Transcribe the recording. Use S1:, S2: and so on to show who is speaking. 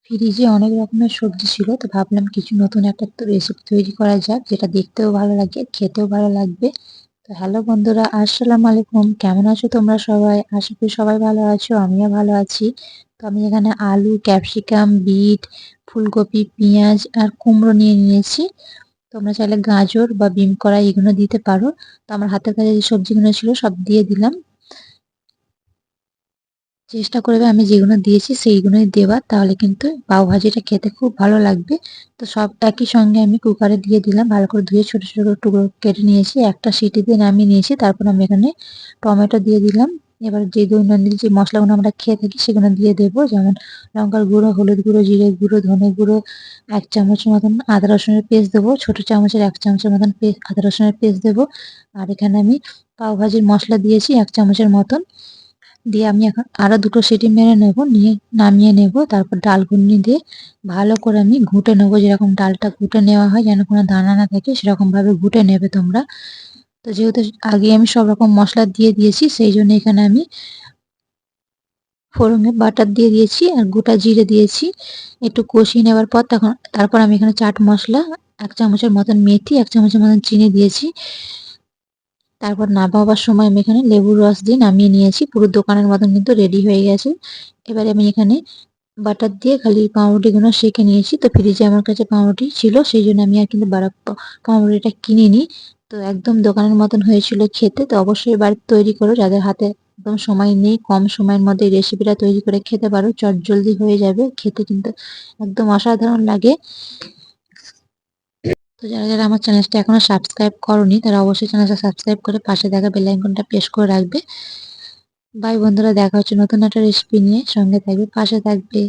S1: ফ্রিজে অনেক রকমের সবজি ছিল, তো ভাবলাম কিছু নতুন একটা রেসিপি তৈরি করা যাক, যেটা দেখতেও ভালো লাগে, খেতেও ভালো লাগবে। তো হ্যালো বন্ধুরা, আসসালামু আলাইকুম। কেমন আছো তোমরা সবাই? আশা করি সবাই ভালো আছো, আমিও ভালো আছি। তো আমি এখানে আলু, ক্যাপসিকাম, বিট, ফুলকপি, পেঁয়াজ আর কুমড়ো নিয়ে নিয়েছি। তোমরা চাইলে গাজর বা বিম কড়াই এগুলো দিতে পারো। তো আমার হাতের কাছে যে সবজিগুলো ছিল সব দিয়ে দিলাম। চেষ্টা করবে আমি যেগুলো দিয়েছি সেইগুলোই দেওয়ার, তাহলে কিন্তু পাও ভাজিটা খেতে খুব ভালো লাগবে। তো সব একই সঙ্গে আমি কুকারে দিয়ে দিলাম, ভালো করে ধুয়ে ছোট ছোট করে টুকরো কেটে নিয়েছি, একটা সিটি দিয়ে নামিয়ে নিয়েছি। তারপর আমি এখানে টমেটো দিয়ে দিলাম। এবার যে দৈনন্দিন যে মশলাগুলো আমরা খেয়ে থাকি সেগুলো দিয়ে দেবো, যেমন লঙ্কার গুঁড়ো, হলুদ গুঁড়ো, জিরে গুঁড়ো, ধনে গুঁড়ো, 1 চামচ মতন আদা রসুনের পেস্ট দেবো, ছোট চামচের 1 চামচের মতন আদা রসুনের পেস্ট দেবো। আর এখানে আমি পাও ভাজির মশলা দিয়েছি 1 চামচের মতন। দিয়ে আমি এখন আরো দুটো সিটি মেরে নেব, নিয়ে নামিয়ে নেব। তারপর ডাল ঘুটনি দিয়ে ভালো করে আমি ঘুটে নেবো, যেরকম ডালটা ঘুটে নেওয়া হয় যেন কোনো দানা না থাকে, সেরকম ভাবে ঘুটে নেবে তোমরা। তো যেহেতু আগে আমি সব রকম মশলা দিয়ে দিয়েছি, সেই জন্য এখানে আমি ফোড়নে বাটার দিয়ে দিয়েছি আর গোটা জিরে দিয়েছি। একটু কষিয়ে নেওয়ার পর তারপর আমি এখানে চাট মশলা, 1 চামচের মতন মেথি, 1 চামচের মতন চিনি দিয়েছি। তারপর নামাবার সময় আমি এখানে লেবুর রস দিয়ে নামিয়ে নিয়েছি। পুরো দোকানের মতন কিন্তু রেডি হয়ে গেছে। এবারে আমি এখানে বাটার দিয়ে খালি পাউরুটিগুলো সেঁকে নিয়েছি। তো ফ্রিজে আমার কাছে পাউরুটি ছিল, সেই জন্য আমি আর কিন্তু পাউরুটিটা কিনিনি। তো একদম দোকানের মতন হয়েছিল খেতে। তো অবশ্যই বাড়িতে তৈরি করো, যাদের হাতে একদম সময় নেই, কম সময়ের মধ্যে এই রেসিপিটা তৈরি করে খেতে পারো, চটজলদি হয়ে যাবে, খেতে কিন্তু একদম অসাধারণ লাগে। তো যারা যারা আমার চ্যানেলটা এখনো সাবস্ক্রাইব করোনি, তারা অবশ্যই চ্যানেলটা সাবস্ক্রাইব করে পাশে থাকা বেল আইকনটা প্রেস করে রাখবে। বাই বন্ধুরা, দেখা হচ্ছে নতুন একটা রেসিপি নিয়ে। সঙ্গে থাকবে, পাশে থাকবে।